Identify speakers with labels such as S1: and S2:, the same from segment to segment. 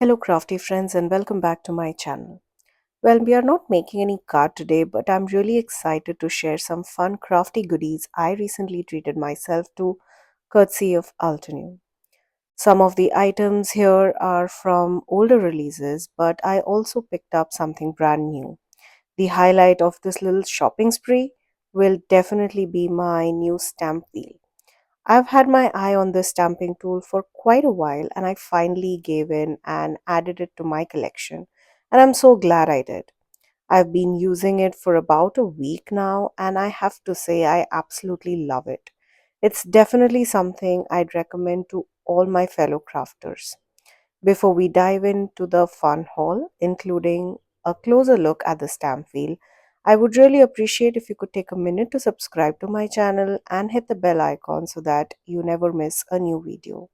S1: Hello, crafty friends, and welcome back to my channel. Well, we are not making any card today, but I'm really excited to share some fun crafty goodies I recently treated myself to, courtesy of Altenew. Some of the items here are from older releases, but I also picked up something brand new. The highlight of this little shopping spree will definitely be my new stamp wheel. I've had my eye on this stamping tool for quite a while and I finally gave in and added it to my collection. And I'm so glad I did. I've been using it for about a week now and I have to say I absolutely love it. It's definitely something I'd recommend to all my fellow crafters. Before we dive into the fun haul, including a closer look at the stamp wheel, I would really appreciate if you could take a minute to subscribe to my channel and hit the bell icon so that you never miss a new video.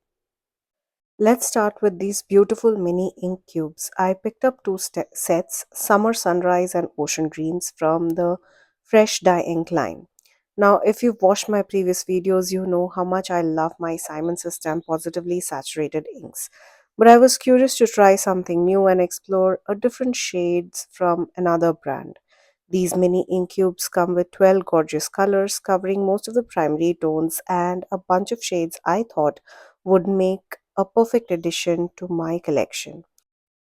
S1: Let's start with these beautiful mini ink cubes. I picked up two sets, Summer Sunrise and Ocean Dreams, from the Fresh Dye Ink line. Now, if you've watched my previous videos, you know how much I love my Simon System positively saturated inks. But I was curious to try something new and explore a different shades from another brand. These mini ink cubes come with 12 gorgeous colors covering most of the primary tones and a bunch of shades I thought would make a perfect addition to my collection.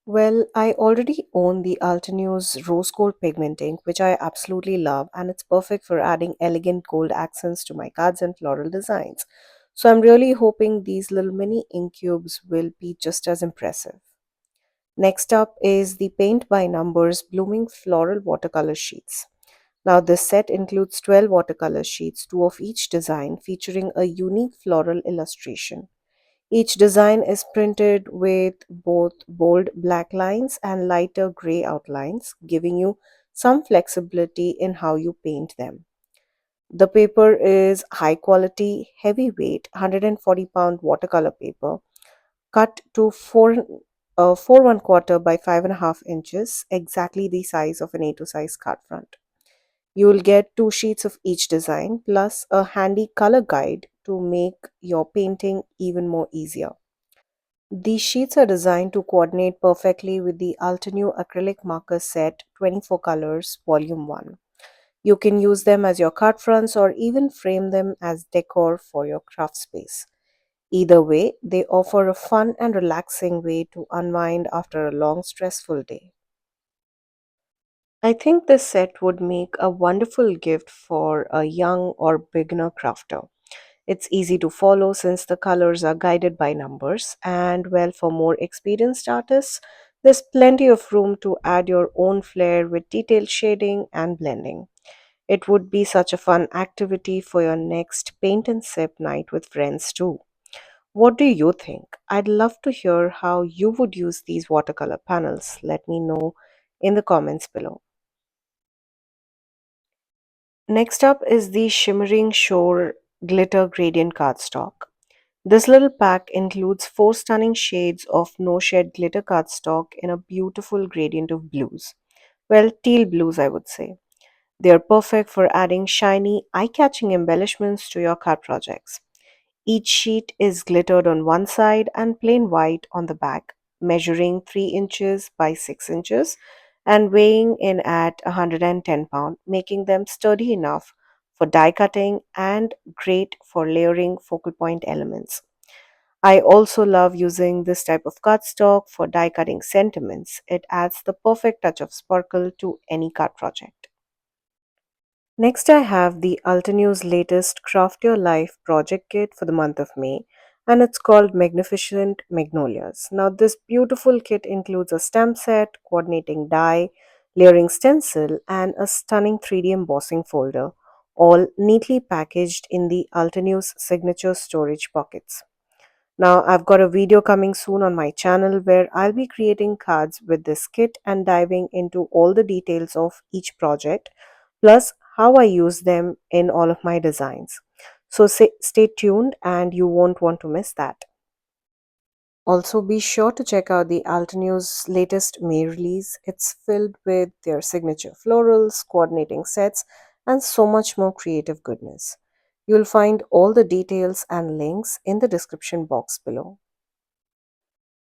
S1: Well, I already own the Altenew's Rose Gold Pigment ink, which I absolutely love, and it's perfect for adding elegant gold accents to my cards and floral designs. So I'm really hoping these little mini ink cubes will be just as impressive. Next up is the Paint by Numbers Blooming Floral Watercolor Sheets. Now, this set includes 12 watercolor sheets, two of each design, featuring a unique floral illustration. Each design is printed with both bold black lines and lighter gray outlines, giving you some flexibility in how you paint them. The paper is high quality, heavyweight, 140-pound watercolor paper, cut to 4 1 quarter by 5.5 inches, exactly the size of an A2 size card front. You will get two sheets of each design plus a handy color guide to make your painting even more easier. These sheets are designed to coordinate perfectly with the Altenew acrylic marker set 24 colors volume 1. You can use them as your card fronts or even frame them as decor for your craft space. Either way, they offer a fun and relaxing way to unwind after a long stressful day. I think this set would make a wonderful gift for a young or beginner crafter. It's easy to follow since the colors are guided by numbers, and well, for more experienced artists, there's plenty of room to add your own flair with detailed shading and blending. It would be such a fun activity for your next paint and sip night with friends, too. What do you think? I'd love to hear how you would use these watercolor panels. Let me know in the comments below. Next up is the Shimmering Shore Glitter Gradient Cardstock. This little pack includes 4 stunning shades of no shed glitter cardstock in a beautiful gradient of blues. Well, teal blues, I would say. They are perfect for adding shiny, eye catching embellishments to your card projects. Each sheet is glittered on one side and plain white on the back, measuring 3 inches by 6 inches and weighing in at 110 pounds, making them sturdy enough for die cutting and great for layering focal point elements. I also love using this type of cardstock for die cutting sentiments. It adds the perfect touch of sparkle to any card project. Next, I have the Altenew's latest Craft Your Life project kit for the month of May, and it's called Magnificent Magnolias. Now, this beautiful kit includes a stamp set, coordinating die, layering stencil, and a stunning 3D embossing folder, all neatly packaged in the Altenew's signature storage pockets. Now, I've got a video coming soon on my channel where I'll be creating cards with this kit and diving into all the details of each project, plus how I use them in all of my designs. So stay tuned and you won't want to miss that. Also, be sure to check out the Altenew's latest May release. It's filled with their signature florals, coordinating sets, and so much more creative goodness. You'll find all the details and links in the description box below.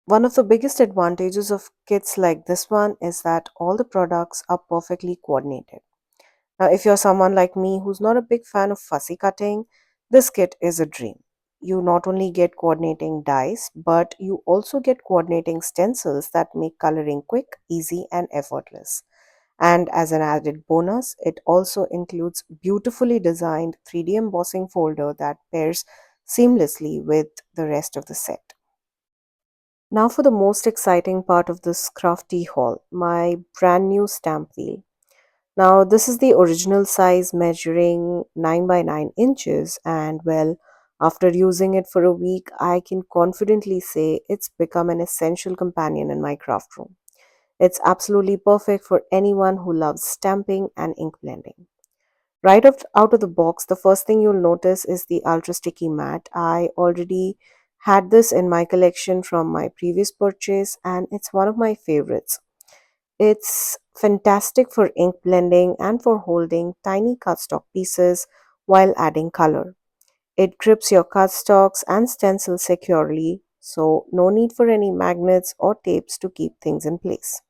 S1: One of the biggest advantages of kits like this one is that all the products are perfectly coordinated. Now, if you're someone like me who's not a big fan of fussy cutting, this kit is a dream. You not only get coordinating dies, but you also get coordinating stencils that make coloring quick, easy, and effortless. And as an added bonus, it also includes beautifully designed 3D embossing folder that pairs seamlessly with the rest of the set. Now for the most exciting part of this crafty haul, my brand new stamp wheel. Now, this is the original size measuring 9 by 9 inches, and well, after using it for a week, I can confidently say it's become an essential companion in my craft room. It's absolutely perfect for anyone who loves stamping and ink blending. Out of the box, the first thing you'll notice is the ultra sticky mat. I already had this in my collection from my previous purchase, and it's one of my favorites. It's fantastic for ink blending and for holding tiny cardstock pieces while adding color. It grips your cardstocks and stencils securely, so no need for any magnets or tapes to keep things in place.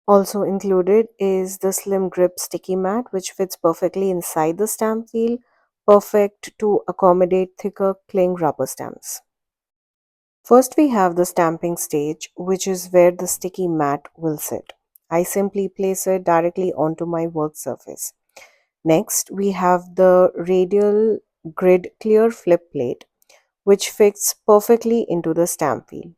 S1: Also included is the slim grip sticky mat, which fits perfectly inside the stamp wheel, perfect to accommodate thicker cling rubber stamps. First, we have the stamping stage, which is where the sticky mat will sit. I simply place it directly onto my work surface. Next, we have the radial grid clear flip plate, which fits perfectly into the stamp wheel.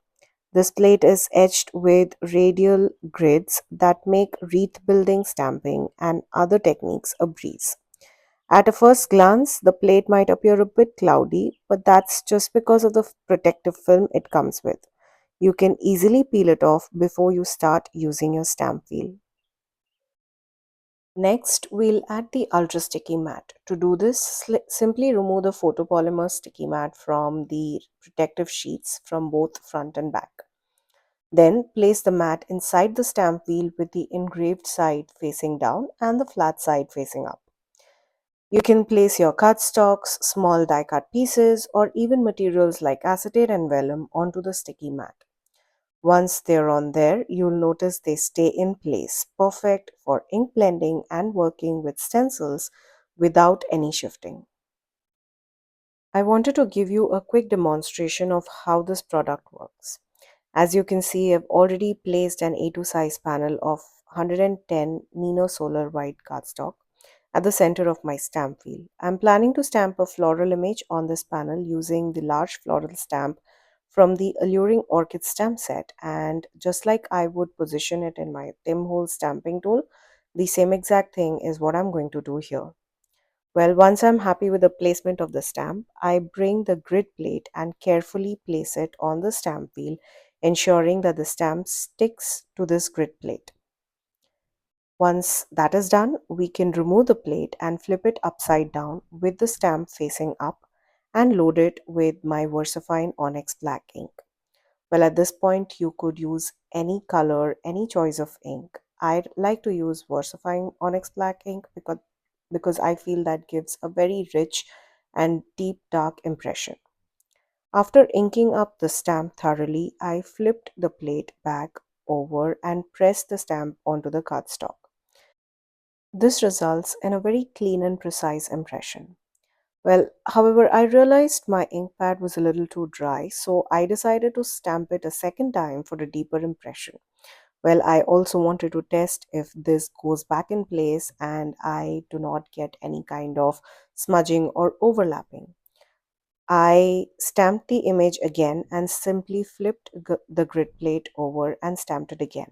S1: This plate is etched with radial grids that make wreath building stamping and other techniques a breeze. At a first glance, the plate might appear a bit cloudy, but that's just because of the protective film it comes with. You can easily peel it off before you start using your stamp wheel. Next, we'll add the ultra sticky mat. To do this, simply remove the photopolymer sticky mat from the protective sheets from both front and back. Then place the mat inside the stamp wheel with the engraved side facing down and the flat side facing up. You can place your cardstocks, small die cut pieces, or even materials like acetate and vellum onto the sticky mat. Once they're on there, you'll notice they stay in place, perfect for ink blending and working with stencils without any shifting. I wanted to give you a quick demonstration of how this product works. As you can see, I've already placed an A2 size panel of 110 Nino Solar White cardstock at the center of my stamp wheel. I'm planning to stamp a floral image on this panel using the large floral stamp from the Alluring Orchid stamp set, and just like I would position it in my Tim Holtz stamping tool, the same exact thing is what I'm going to do here. Well, once I'm happy with the placement of the stamp, I bring the grid plate and carefully place it on the stamp wheel, ensuring that the stamp sticks to this grid plate. Once that is done, we can remove the plate and flip it upside down with the stamp facing up and load it with my VersaFine Onyx Black ink. Well, at this point, you could use any color, any choice of ink. I'd like to use VersaFine Onyx Black ink because I feel that gives a very rich and deep dark impression. After inking up the stamp thoroughly, I flipped the plate back over and pressed the stamp onto the cardstock. This results in a very clean and precise impression. Well, however, I realized my ink pad was a little too dry, so I decided to stamp it a second time for a deeper impression. Well, I also wanted to test if this goes back in place and I do not get any kind of smudging or overlapping. I stamped the image again and simply flipped the grid plate over and stamped it again.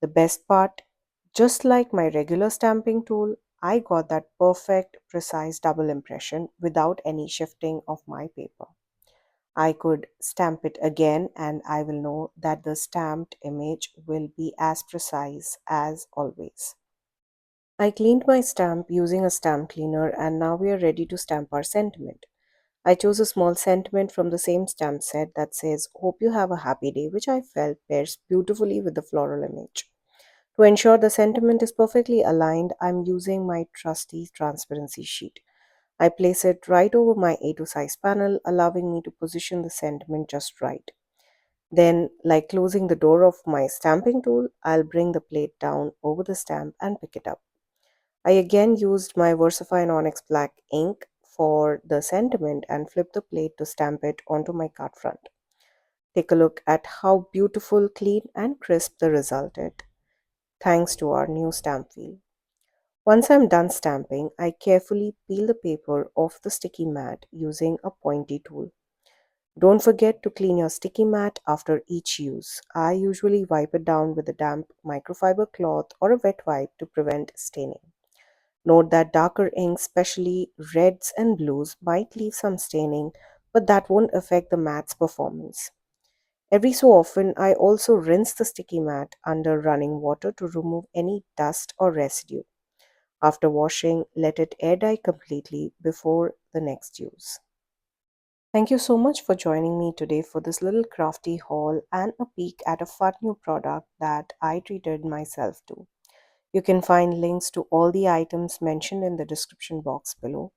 S1: The best part, just like my regular stamping tool, I got that perfect, precise double impression without any shifting of my paper. I could stamp it again and I will know that the stamped image will be as precise as always. I cleaned my stamp using a stamp cleaner and now we are ready to stamp our sentiment. I chose a small sentiment from the same stamp set that says, "Hope you have a happy day," which I felt pairs beautifully with the floral image. To ensure the sentiment is perfectly aligned, I'm using my trusty transparency sheet. I place it right over my A2 size panel, allowing me to position the sentiment just right. Then, like closing the door of my stamping tool, I'll bring the plate down over the stamp and pick it up. I again used my VersaFine Onyx Black ink for the sentiment and flipped the plate to stamp it onto my card front. Take a look at how beautiful, clean, and crisp the result is, thanks to our new stamp wheel. Once I'm done stamping, I carefully peel the paper off the sticky mat using a pointy tool. Don't forget to clean your sticky mat after each use. I usually wipe it down with a damp microfiber cloth or a wet wipe to prevent staining. Note that darker inks, especially reds and blues, might leave some staining, but that won't affect the mat's performance. Every so often, I also rinse the sticky mat under running water to remove any dust or residue. After washing, let it air dry completely before the next use. Thank you so much for joining me today for this little crafty haul and a peek at a fun new product that I treated myself to. You can find links to all the items mentioned in the description box below.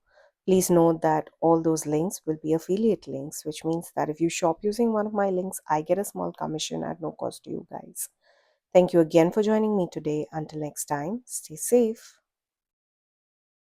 S1: Please note that all those links will be affiliate links, which means that if you shop using one of my links, I get a small commission at no cost to you guys. Thank you again for joining me today. Until next time, stay safe.